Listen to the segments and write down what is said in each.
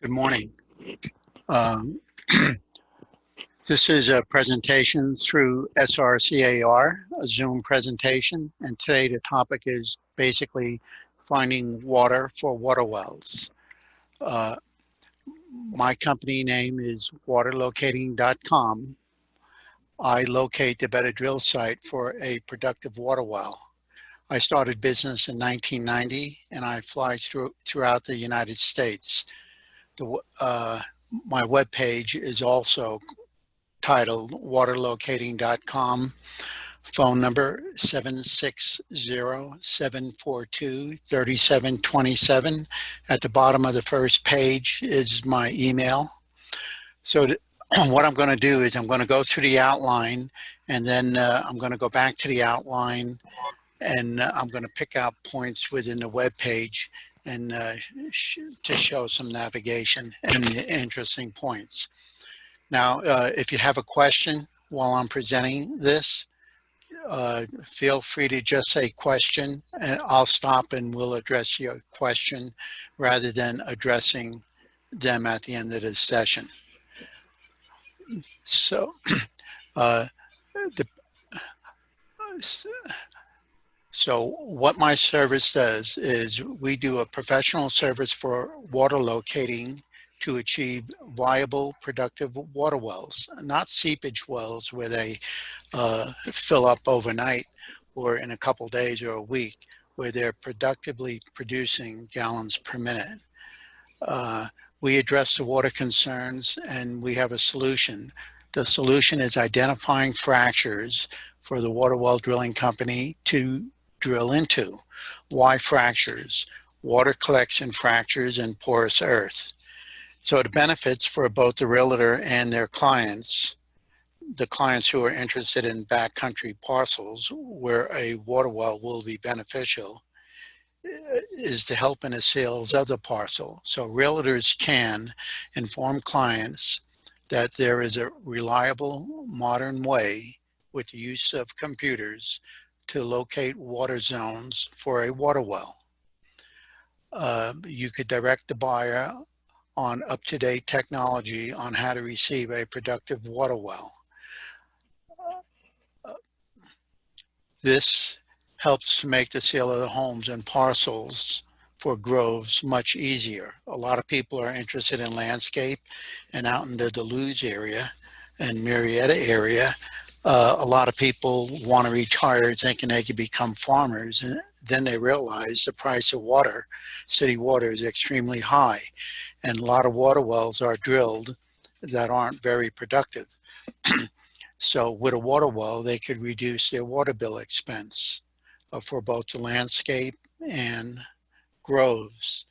Good morning. Um, This is a presentation through SRCAR, a Zoom presentation, and today the topic is basically finding water for water wells. Uh, my company name is waterlocating.com. I locate the better drill site for a productive water well. I started business in 1990 and I fly throughout the United States. My webpage is also titled waterlocating.com, phone number 760-742-3727. At the bottom of the first page is my email. So what I'm going to do is I'm going to go through the outline, and then I'm going to go back to the outline, and I'm going to pick out points within the web page and to show some navigation and interesting points. Now, if you have a question while I'm presenting this, feel free to just say question, and I'll stop and we'll address your question rather than addressing them at the end of the session. So, so what my service does is we do a professional service for water locating to achieve viable, productive water wells, not seepage wells where they fill up overnight or in a couple days or a week, where they're productively producing gallons per minute. We address the water concerns and we have a solution. The solution is identifying fractures for the water well drilling company to drill into. Why fractures? Water collects in fractures and porous earth. So the benefits for both the realtor and their clients, the clients who are interested in backcountry parcels where a water well will be beneficial, is to help in the sales of the parcel. So realtors can inform clients that there is a reliable, modern way with the use of computers to locate water zones for a water well. You could direct the buyer on up-to-date technology on how to receive a productive water well. This helps to make the sale of the homes and parcels for groves much easier. A lot of people are interested in landscape, and out in the Duluth area and Marietta area, a lot of people want to retire thinking they could become farmers, and then they realize the price of water, city water, is extremely high, and a lot of water wells are drilled that aren't very productive. So with a water well, they could reduce their water bill expense for both the landscape and groves.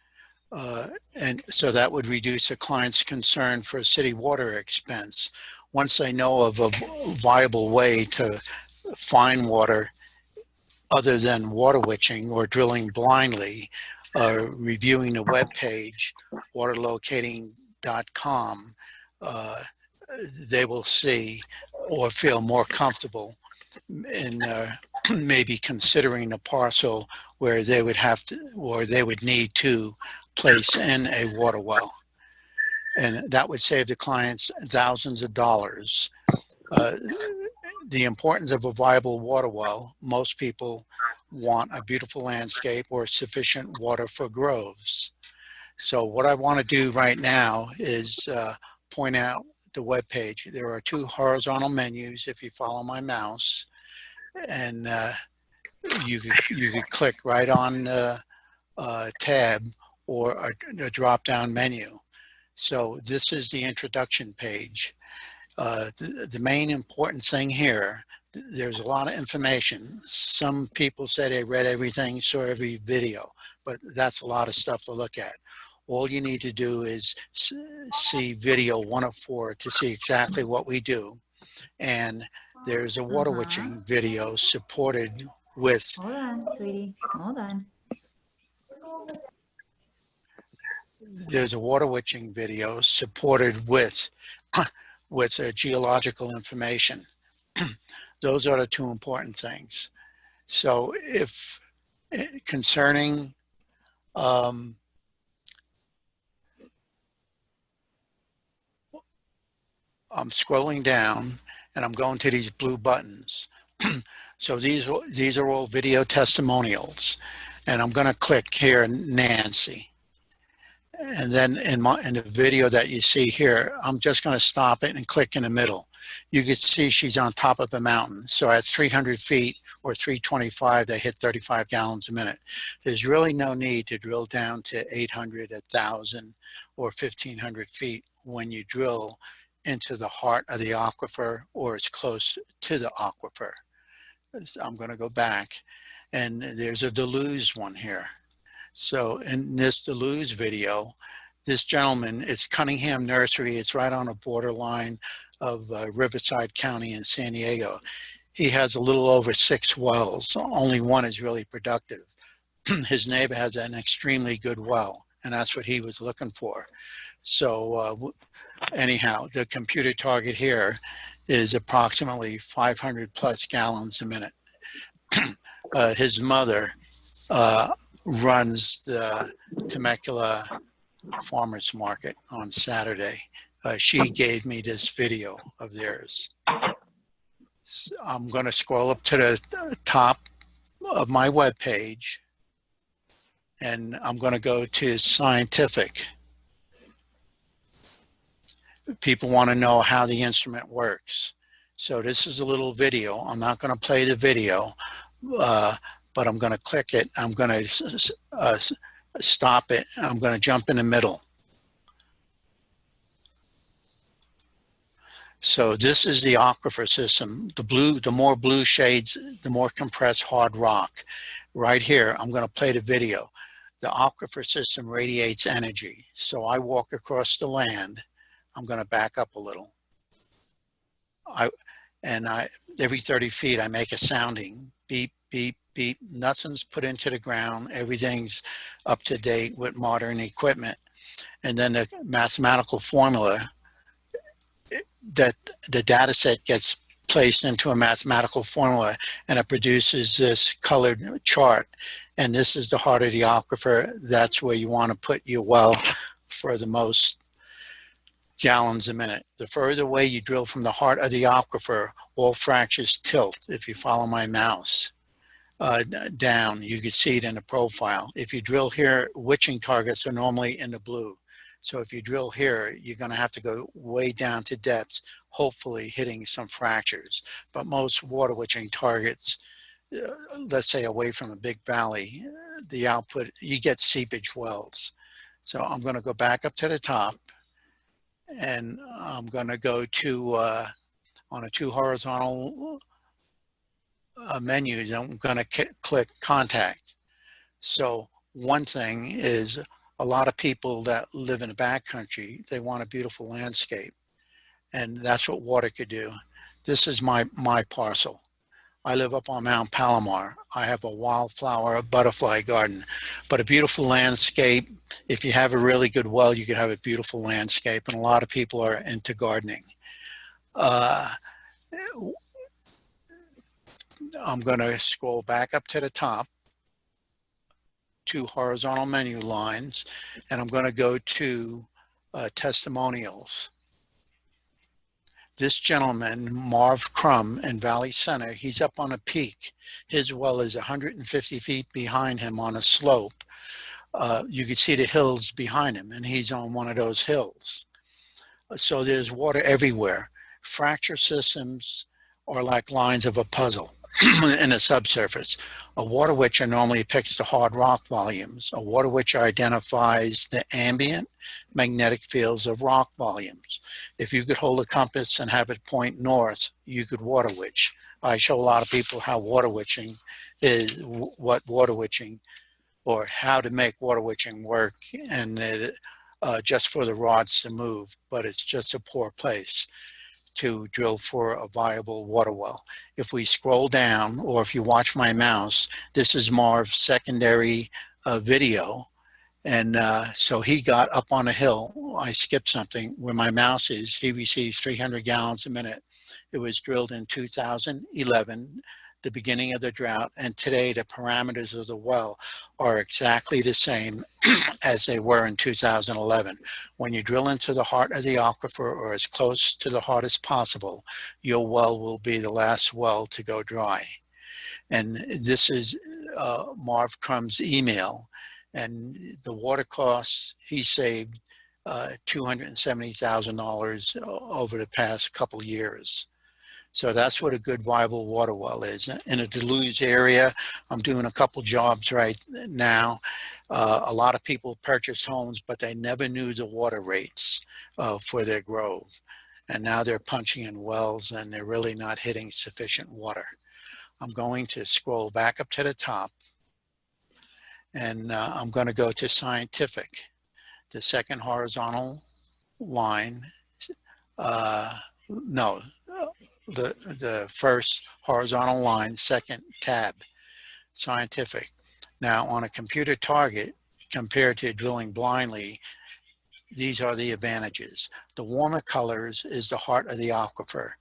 And so that would reduce a client's concern for city water expense. Once they know of a viable way to find water other than water witching or drilling blindly, reviewing the web page, waterlocating.com, they will see or feel more comfortable in maybe considering a parcel where they would have to, or they would need to place in a water well. And that would save the clients thousands of dollars. The importance of a viable water well: most people want a beautiful landscape or sufficient water for groves. So what I want to do right now is point out the web page. There are two horizontal menus if you follow my mouse, and you could click right on the tab or a drop-down menu. So this is the introduction page. The main important thing here, there's a lot of information. Some people say they read everything, saw every video, but that's a lot of stuff to look at. All you need to do is see video 104 to see exactly what we do. And there's a water witching video supported with... Hold on, sweetie, hold on. There's a water witching video supported with geological information. Those are the two important things. So if concerning I'm scrolling down and I'm going to these blue buttons. So these are all video testimonials, and I'm going to click here, Nancy. And then in the video that you see here, I'm just going to stop it and click in the middle. You can see she's on top of a mountain. So at 300 feet or 325, they hit 35 gallons a minute. There's really no need to drill down to 800, 1,000, or 1,500 feet when you drill into the heart of the aquifer or as close to the aquifer. So I'm going to go back, and there's a Deleuze one here. So in this Deleuze video, this gentleman, it's Cunningham Nursery. It's right on the borderline of Riverside County in San Diego. He has a little over 6 wells. Only one is really productive. His neighbor has an extremely good well, and that's what he was looking for. So anyhow, the computer target here is approximately 500 plus gallons a minute. His mother runs the Temecula Farmers Market on Saturday. She gave me this video of theirs. I'm going to scroll up to the top of my web page, and I'm going to go to scientific. People want to know how the instrument works. So this is a little video. I'm not going to play the video, but I'm going to click it. I'm going to stop it. I'm going to jump in the middle. So this is the aquifer system. The more blue shades, the more compressed hard rock. Right here, I'm going to play the video. The aquifer system radiates energy. So I walk across the land. I'm going to back up a little. Every 30 feet, I make a sounding beep, beep, beep. Nothing's put into the ground. Everything's up to date with modern equipment. And then the mathematical formula, that the data set gets placed into a mathematical formula, and it produces this colored chart. And this is the heart of the aquifer. That's where you want to put your well for the most gallons a minute. The further away you drill from the heart of the aquifer, all fractures tilt. If you follow my mouse down, you can see it in the profile. If you drill here, witching targets are normally in the blue. So if you drill here, you're going to have to go way down to depths, hopefully hitting some fractures. But most water witching targets, let's say away from a big valley, the output, you get seepage wells. So I'm going to go back up to the top, and I'm going to go to, on a 2 horizontal menus, I'm going to click contact. So one thing is, a lot of people that live in the backcountry, they want a beautiful landscape, and that's what water could do. This is my parcel. I live up on Mount Palomar. I have a wildflower, butterfly garden, but a beautiful landscape. If you have a really good well, you could have a beautiful landscape, and a lot of people are into gardening. I'm going to scroll back up to the top, 2 horizontal menu lines, and I'm going to go to testimonials. This gentleman, Marv Crum in Valley Center, he's up on a peak. His well is 150 feet behind him on a slope. You can see the hills behind him, and he's on one of those hills. So there's water everywhere. Fracture systems are like lines of a puzzle in a subsurface. A water witcher normally picks the hard rock volumes. A water witcher identifies the ambient magnetic fields of rock volumes. If you could hold a compass and have it point north, you could water witch. I show a lot of people how water witching is, what water witching, or how to make water witching work, and just for the rods to move, but it's just a poor place to drill for a viable water well. If we scroll down, or if you watch my mouse, this is Marv's secondary video. And so he got up on a hill. I skipped something where my mouse is. He receives 300 gallons a minute. It was drilled in 2011. the beginning of the drought, and today the parameters of the well are exactly the same as they were in 2011. When you drill into the heart of the aquifer, or as close to the heart as possible, your well will be the last well to go dry. And this is Marv Crumb's email, and the water costs he saved $270,000 over the past couple years. So that's what a good viable water well is. In a deluge area, I'm doing a couple jobs right now. A lot of people purchase homes, but they never knew the water rates for their grove. And now they're punching in wells and they're really not hitting sufficient water. I'm going to scroll back up to the top, and I'm going to go to scientific. The second horizontal line, no, the first horizontal line, second tab, scientific. Now on a computer target, compared to drilling blindly, these are the advantages. The warmer colors is the heart of the aquifer.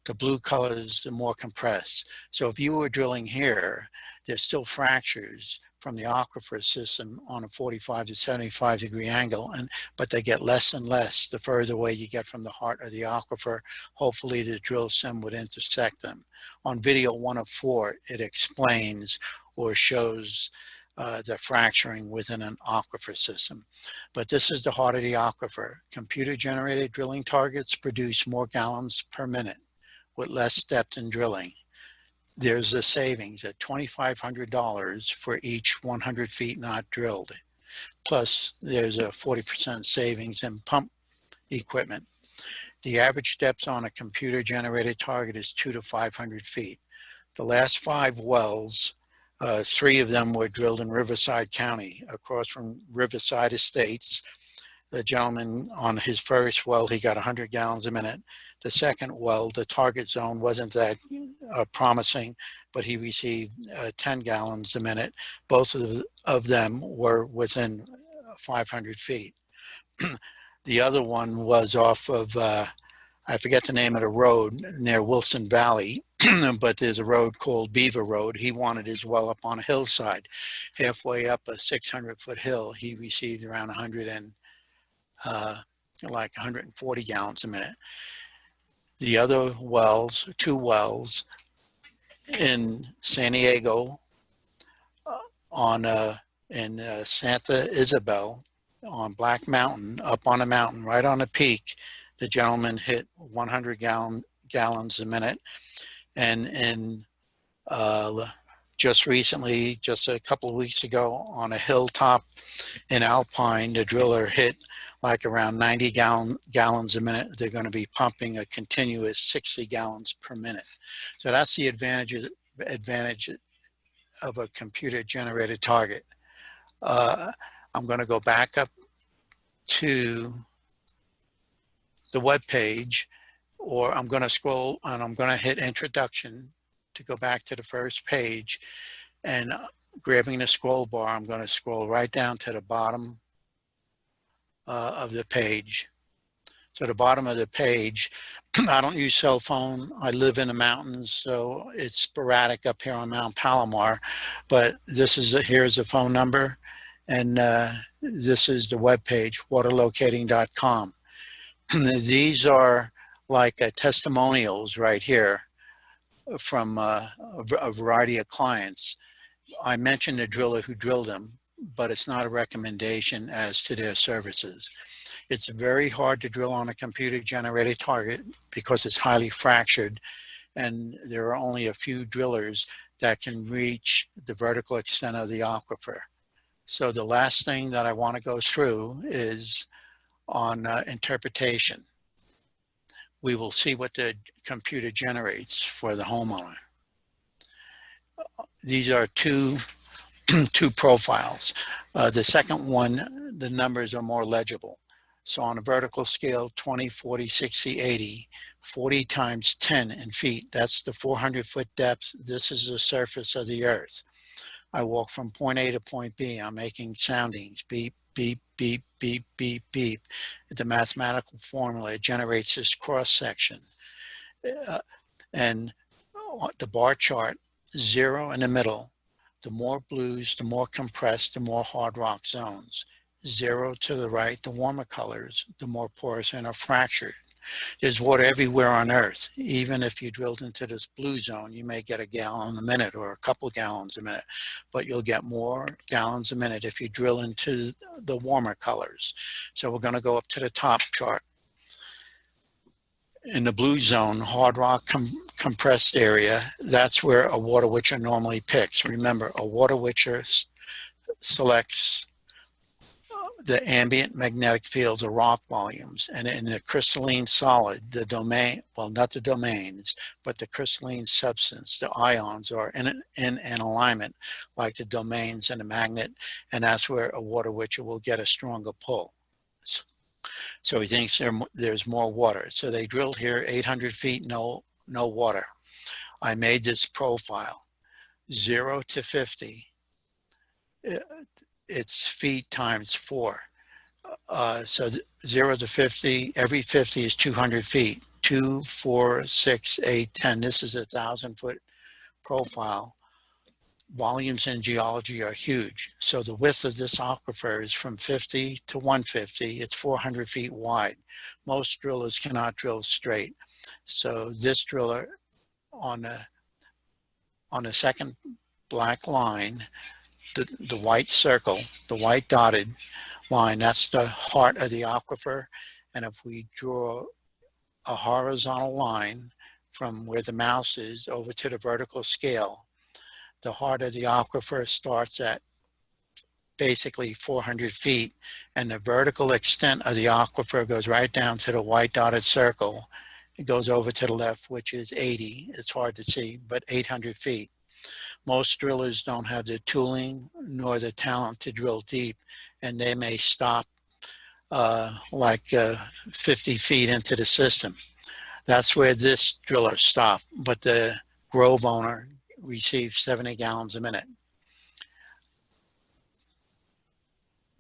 The blue colors, the more compressed. So if you were drilling here, there's still fractures from the aquifer system on a 45 to 75 degree angle, but they get less and less the further away you get from the heart of the aquifer. Hopefully the drill sim would intersect them. On video 1 of 4, it explains or shows the fracturing within an aquifer system. But this is the heart of the aquifer. Computer generated drilling targets produce more gallons per minute with less depth in drilling. There's a savings at $2,500 for each 100 feet not drilled. Plus, there's a 40% savings in pump equipment. The average depth on a computer-generated target is 200 to 500 feet. The last 5 wells, 3 of them were drilled in Riverside County, across from Riverside Estates. The gentleman on his first well, he got 100 gallons a minute. The second well, the target zone wasn't that promising, but he received 10 gallons a minute. Both of them were within 500 feet. The other one was off of, I forget the name of the road, near Wilson Valley, but there's a road called Beaver Road. He wanted his well up on a hillside. Halfway up a 600-foot hill, he received around 140 gallons a minute. The other wells, 2 wells in San Diego, in Santa Isabel, on Black Mountain, up on a mountain, right on a peak, the gentleman hit 100 gallons a minute. And in just recently, just a couple of weeks ago, on a hilltop in Alpine, the driller hit like around 90 gallons a minute. They're going to be pumping a continuous 60 gallons per minute. So that's the advantage of a computer-generated target. I'm going to go back up to the web page, or I'm going to scroll and I'm going to hit introduction to go back to the first page, and grabbing the scroll bar, I'm going to scroll right down to the bottom of the page. So the bottom of the page, I don't use cell phone. I live in the mountains, so it's sporadic up here on Mount Palomar. But this is here's a phone number, and this is the web page, waterlocating.com. These are like testimonials right here from a variety of clients. I mentioned the driller who drilled them, but it's not a recommendation as to their services. It's very hard to drill on a computer-generated target because it's highly fractured, and there are only a few drillers that can reach the vertical extent of the aquifer. So the last thing that I want to go through is on interpretation. We will see what the computer generates for the homeowner. These are two profiles. The second one, the numbers are more legible. So on a vertical scale, 20, 40, 60, 80, 40 times 10 in feet, that's the 400-foot depth. This is the surface of the earth. I walk from point A to point B. I'm making soundings, beep, beep, beep, beep, beep, beep. The mathematical formula generates this cross section. And the bar chart 0 in the middle. The more blues, the more compressed, the more hard rock zones. 0 to the right, the warmer colors, the more porous and are fractured. There's water everywhere on Earth. Even if you drilled into this blue zone, you may get a gallon a minute or a couple gallons a minute, but you'll get more gallons a minute if you drill into the warmer colors. So we're going to go up to the top chart. In the blue zone, hard rock compressed area, that's where a water witcher normally picks. Remember, a water witcher selects the ambient magnetic fields or rock volumes, and in the crystalline solid, the domain, well, not the domains, but the crystalline substance, the ions are in an alignment like the domains in a magnet, and that's where a water witcher will get a stronger pull. So he thinks there's more water. So they drilled here 800 feet, no water. I made this profile, 0 to 50. It's feet times 4. So 0 to 50, every 50 is 200 feet. 2, 4, 6, 8, 10. This is a 1,000-foot profile. Volumes in geology are huge. So the width of this aquifer is from 50 to 150. It's 400 feet wide. Most drillers cannot drill straight. So this driller on the second black line, the white circle, the white dotted line, that's the heart of the aquifer. And if we draw a horizontal line from where the mouse is over to the vertical scale, the heart of the aquifer starts at basically 400 feet, and the vertical extent of the aquifer goes right down to the white dotted circle. It goes over to the left, which is 80. It's hard to see, but 800 feet. Most drillers don't have the tooling nor the talent to drill deep, and they may stop 50 feet into the system. That's where this driller stopped, but the Grove owner received 70 gallons a minute.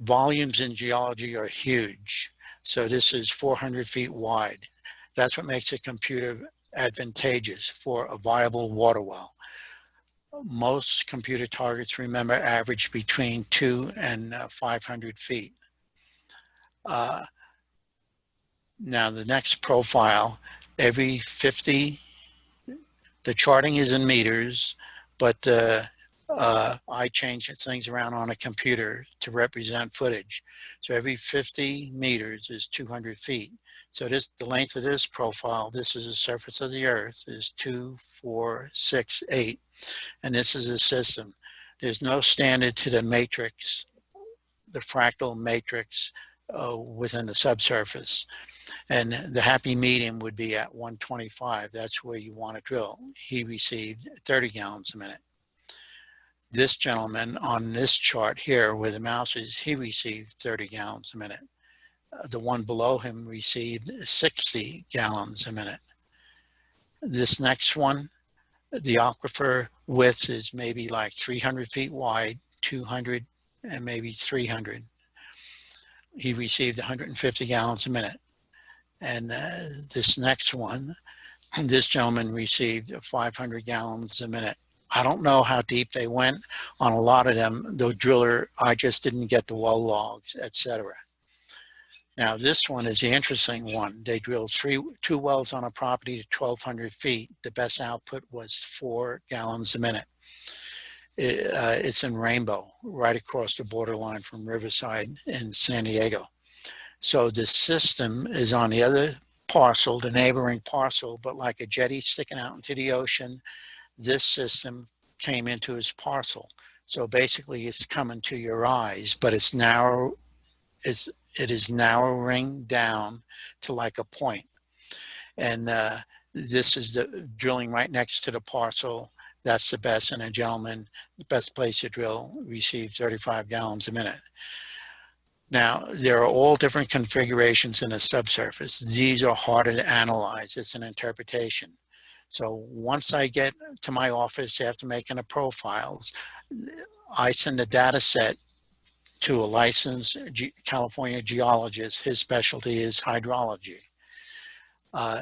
Volumes in geology are huge. So this is 400 feet wide. That's what makes a computer advantageous for a viable water well. Most computer targets, remember, average between 2 and 500 feet. Now the next profile, every 50, the charting is in meters, but I change things around on a computer to represent footage. So every 50 meters is 200 feet. So the length of this profile, this is the surface of the Earth, is 2, 4, 6, 8. And this is a system. There's no standard to the matrix, the fractal matrix within the subsurface. And the happy medium would be at 125. That's where you want to drill. He received 30 gallons a minute. This gentleman on this chart here where the mouse is, he received 30 gallons a minute. The one below him received 60 gallons a minute. This next one, the aquifer width is maybe like 300 feet wide, 200, and maybe 300. He received 150 gallons a minute. And this next one, this gentleman received 500 gallons a minute. I don't know how deep they went on a lot of them. The driller, I just didn't get the well logs, etc. Now this one is the interesting one. They drilled two wells on a property to 1,200 feet. The best output was 4 gallons a minute. It's in Rainbow, right across the borderline from Riverside in San Diego. So the system is on the other parcel, the neighboring parcel, but like a jetty sticking out into the ocean, this system came into his parcel. So basically it's coming to your eyes, but it's narrow. It is narrowing down to like a point. And this is the drilling right next to the parcel. That's the best. And a gentleman, the best place to drill, received 35 gallons a minute. Now, there are all different configurations in the subsurface. These are harder to analyze. It's an interpretation. So once I get to my office after making the profiles, I send a data set to a licensed California geologist. His specialty is hydrology.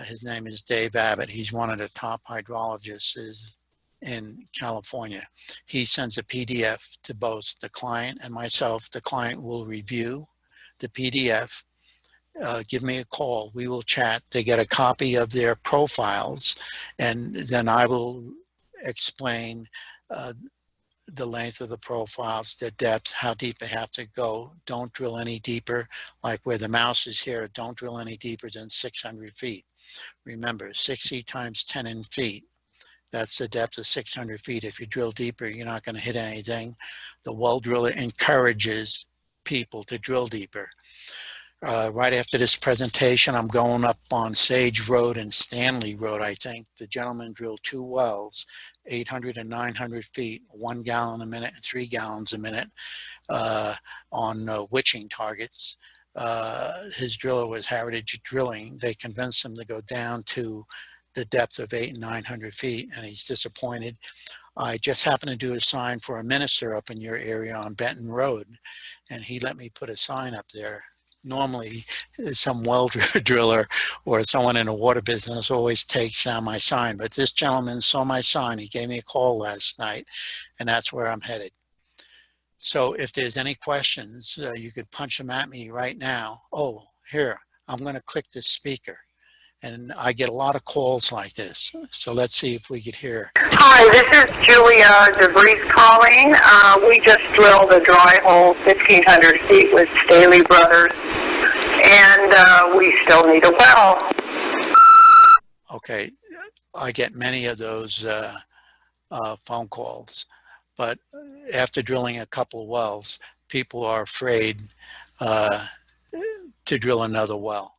His name is Dave Abbott. He's one of the top hydrologists in California. He sends a PDF to both the client and myself. The client will review the PDF, give me a call. We will chat. They get a copy of their profiles, and then I will explain the length of the profiles, the depth, how deep they have to go. Don't drill any deeper, like where the mouse is here, don't drill any deeper than 600 feet. Remember, 60 times 10 in feet, that's the depth of 600 feet. If you drill deeper, you're not going to hit anything. The well driller encourages people to drill deeper. Right after this presentation, I'm going up on Sage Road and Stanley Road, I think. The gentleman drilled 2 wells, 800 and 900 feet, 1 gallon a minute and 3 gallons a minute on witching targets. His driller was Heritage Drilling. They convinced him to go down to the depth of 800 and 900 feet, and he's disappointed. I just happened to do a sign for a minister up in your area on Benton Road, and he let me put a sign up there. Normally, some well driller or someone in the water business always takes down my sign, but this gentleman saw my sign. He gave me a call last night, and that's where I'm headed. So if there's any questions, you could punch them at me right now. Oh, here, I'm going to click this speaker. And I get a lot of calls like this. So let's see if we could hear. Hi, this is Julia DeVries calling. We just drilled a dry hole 1,500 feet with Stanley Brothers, and we still need a well. Okay, I get many of those phone calls, but after drilling a couple of wells, people are afraid to drill another well.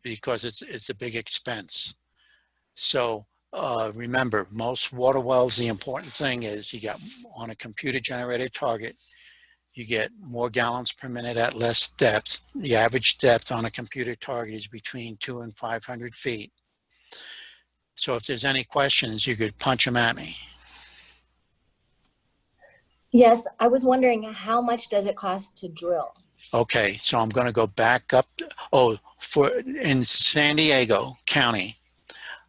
Because it's a big expense. So remember, most water wells, the important thing is you got on a computer generated target, you get more gallons per minute at less depth. The average depth on a computer target is between 200 and 500 feet. So if there's any questions, you could punch them at me. Yes, I was wondering, how much does it cost to drill? Okay, so I'm going to go back up. Oh, in San Diego County,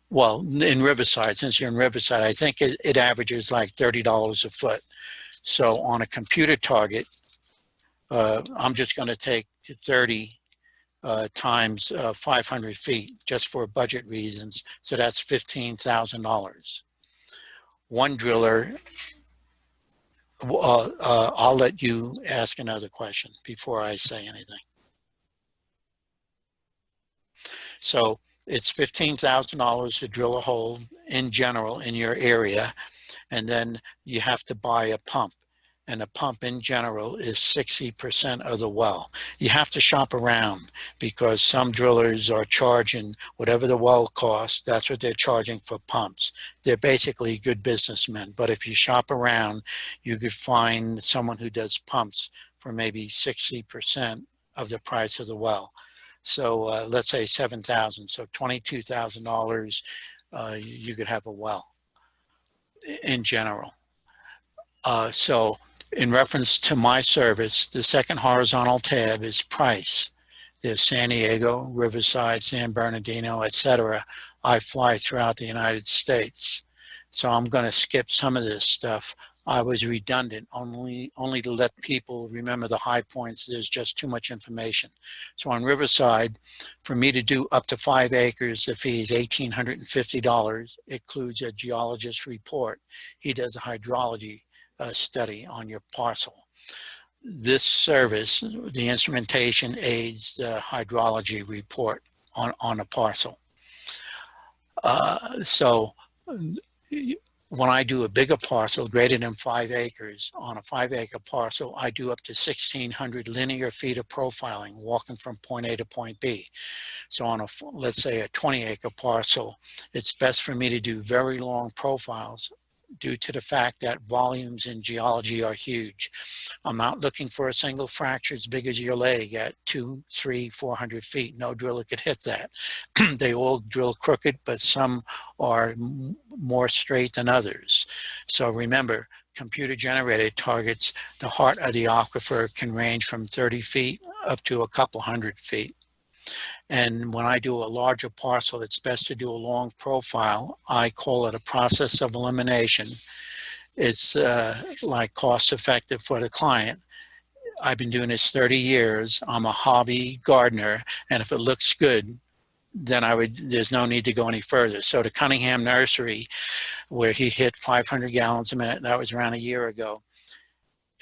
well, in Riverside, since you're in Riverside, I think it averages like $30 a foot. So on a computer target, I'm just going to take 30 times 500 feet just for budget reasons. So that's $15,000. One driller. I'll let you ask another question before I say anything. So it's $15,000 to drill a hole in general in your area, and then you have to buy a pump. And a pump in general is 60% of the well. You have to shop around because some drillers are charging whatever the well costs, that's what they're charging for pumps. They're basically good businessmen, but if you shop around, you could find someone who does pumps for maybe 60% of the price of the well. So let's say $7,000, so $22,000, you could have a well in general. So in reference to my service, the second horizontal tab is price. There's San Diego, Riverside, San Bernardino, etc. I fly throughout the United States. So I'm going to skip some of this stuff. I was redundant only to let people remember the high points. There's just too much information. So on Riverside, for me to do up to 5 acres, the fee is $1,850. It includes a geologist report. He does a hydrology study on your parcel. This service, the instrumentation aids the hydrology report on a parcel. So when I do a bigger parcel greater than 5 acres, on a 5-acre parcel, I do up to 1,600 linear feet of profiling, walking from point A to point B. So on a, let's say a 20-acre parcel, it's best for me to do very long profiles due to the fact that volumes in geology are huge. I'm not looking for a single fracture as big as your leg at 200, 300, 400 feet. No driller could hit that. They all drill crooked, but some are more straight than others. So remember, computer generated targets, the heart of the aquifer can range from 30 feet up to a couple hundred feet. And when I do a larger parcel, it's best to do a long profile. I call it a process of elimination. It's like cost effective for the client. I've been doing this 30 years. I'm a hobby gardener, and if it looks good, then there's no need to go any further. So the Cunningham Nursery, where he hit 500 gallons a minute, that was around a year ago.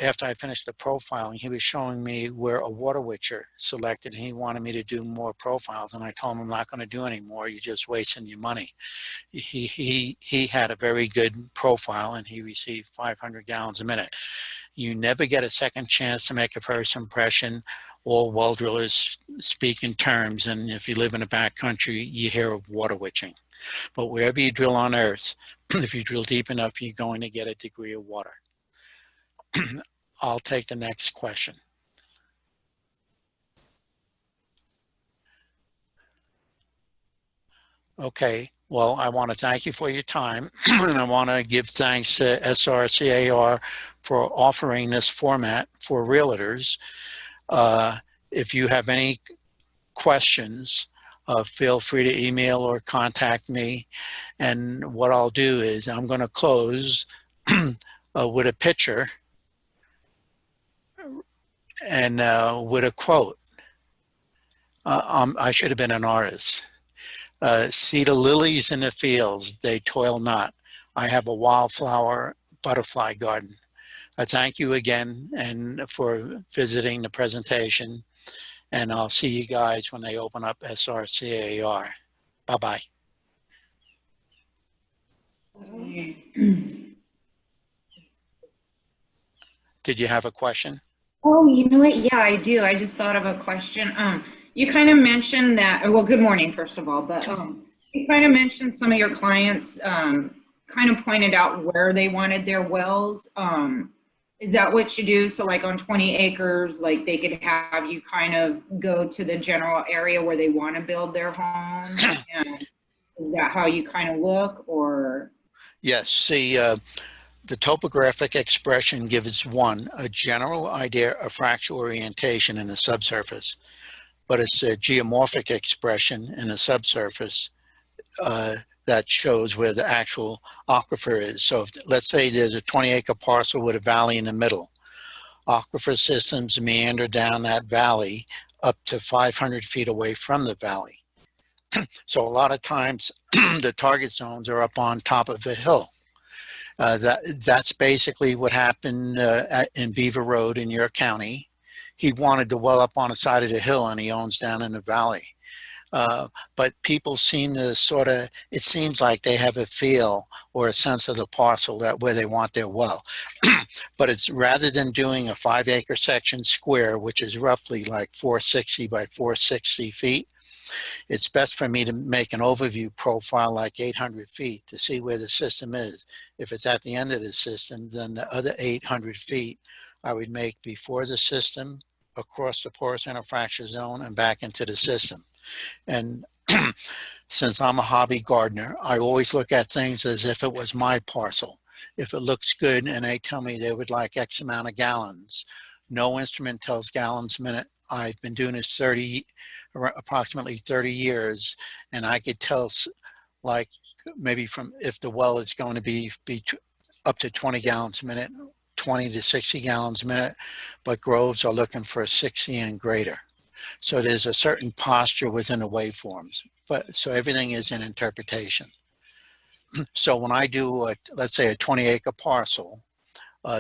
After I finished the profiling, he was showing me where a water witcher selected, and he wanted me to do more profiles. And I told him I'm not going to do any more. You're just wasting your money. He had a very good profile, and he received 500 gallons a minute. You never get a second chance to make a first impression. All well drillers speak in terms, and if you live in a back country, you hear of water witching. But wherever you drill on Earth, if you drill deep enough, you're going to get a degree of water. I'll take the next question. Okay, well, I want to thank you for your time, and I want to give thanks to SRCAR for offering this format for realtors. If you have any questions, feel free to email or contact me. And what I'll do is I'm going to close with a picture and with a quote. I should have been an artist. See the lilies in the fields, they toil not. I have a wildflower butterfly garden. I thank you again and for visiting the presentation, and I'll see you guys when they open up SRCAR. Bye-bye. Did you have a question? Oh, you know what? Yeah, I do. I just thought of a question. You kind of mentioned that, well, good morning, first of all, but you kind of mentioned some of your clients kind of pointed out where they wanted their wells. Is that what you do? So like on 20 acres, like they could have you kind of go to the general area where they want to build their home? And is that how you kind of look, or? Yes, see, the topographic expression gives one a general idea of fracture orientation in the subsurface, but it's a geomorphic expression in the subsurface that shows where the actual aquifer is. So if, let's say there's a 20-acre parcel with a valley in the middle. Aquifer systems meander down that valley up to 500 feet away from the valley. So a lot of times the target zones are up on top of a hill. That's basically what happened in Beaver Road in your county. He wanted to well up on the side of the hill, and he owns down in the valley. But people seem to sort of, it seems like they have a feel or a sense of the parcel that where they want their well. But it's rather than doing a 5-acre section square, which is roughly like 460 by 460 feet, it's best for me to make an overview profile like 800 feet to see where the system is. If it's at the end of the system, then the other 800 feet I would make before the system, across the porous interfracture zone, and back into the system. And since I'm a hobby gardener, I always look at things as if it was my parcel. If it looks good and they tell me they would like X amount of gallons, no instrument tells gallons a minute. I've been doing this approximately 30 years, and I could tell like maybe from if the well is going to be up to 20 gallons a minute, 20 to 60 gallons a minute, but groves are looking for 60 and greater. So there's a certain posture within the waveforms, but so everything is in interpretation. So when I do, let's say a 20-acre parcel,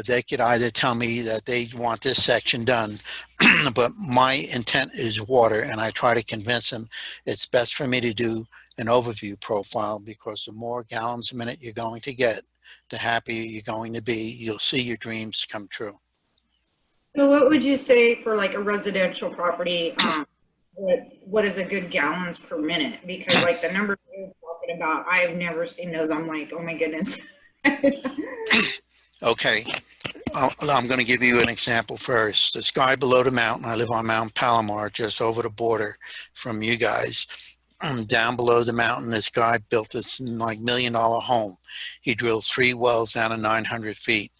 they could either tell me that they want this section done, but my intent is water, and I try to convince them it's best for me to do an overview profile, because the more gallons a minute you're going to get, the happier you're going to be. You'll see your dreams come true. So what would you say for like a residential property, what is a good gallons per minute? Because like the numbers you're talking about, I have never seen those. I'm like, oh my goodness. Okay, I'm going to give you an example first. The sky below the mountain, I live on Mount Palomar, just over the border from you guys. Down below the mountain, this guy built this like $1 million home. He drilled 3 wells down to 900 feet.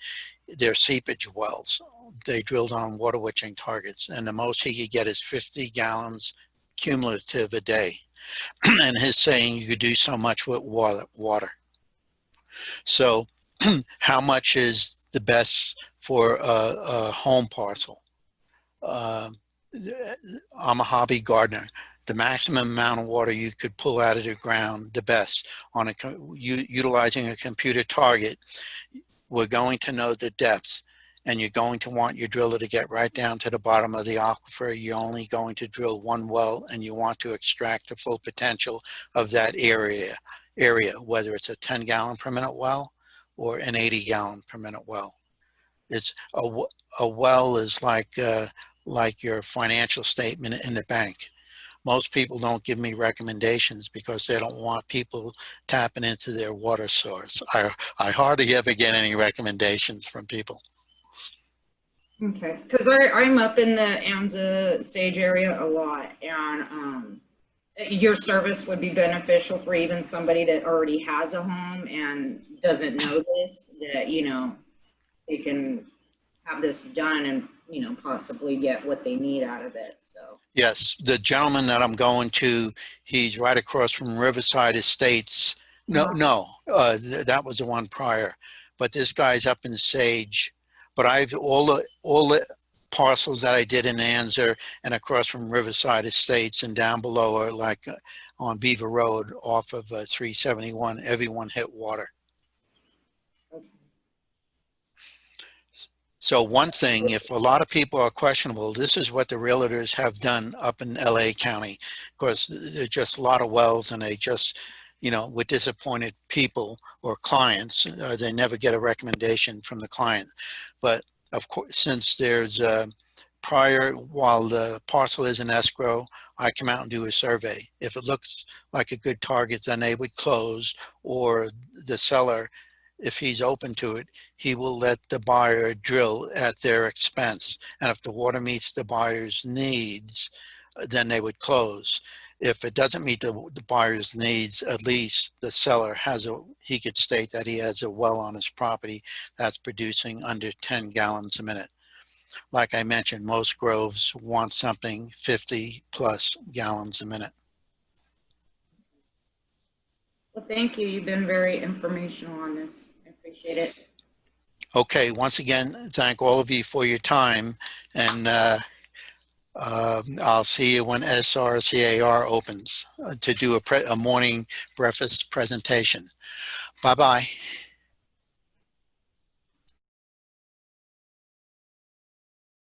They're seepage wells. They drilled on water witching targets, and the most he could get is 50 gallons cumulative a day. And his saying you could do so much with water. So how much is the best for a home parcel? I'm a hobby gardener. The maximum amount of water you could pull out of the ground, the best. Utilizing a computer target, we're going to know the depths, and you're going to want your driller to get right down to the bottom of the aquifer. You're only going to drill one well, and you want to extract the full potential of that area, whether it's a 10-gallon per minute well or an 80-gallon per minute well. It's a well is like your financial statement in the bank. Most people don't give me recommendations because they don't want people tapping into their water source. I hardly ever get any recommendations from people. Okay, because I'm up in the Anza Sage area a lot, and your service would be beneficial for even somebody that already has a home and doesn't know this, that, you know, they can have this done and, you know, possibly get what they need out of it. So Yes, the gentleman that I'm going to, he's right across from Riverside Estates. No, that was the one prior, but this guy's up in Sage. But I've all the parcels that I did in Anza and across from Riverside Estates and down below are like on Beaver Road off of 371. Everyone hit water. So one thing, if a lot of people are questionable, this is what the realtors have done up in LA County, because there are just a lot of wells, and they just, you know, with disappointed people or clients, they never get a recommendation from the client. But of course, since there's while the parcel is in escrow, I come out and do a survey. If it looks like a good target, then they would close, or the seller, if he's open to it, he will let the buyer drill at their expense. And if the water meets the buyer's needs, then they would close. If it doesn't meet the buyer's needs, at least the seller he could state that he has a well on his property that's producing under 10 gallons a minute. Like I mentioned, most groves want something 50 plus gallons a minute. well, thank you. You've been very informational on this. I appreciate it. Okay, once again, thank all of you for your time, and I'll see you when SRCAR opens to do a morning breakfast presentation. Bye-bye.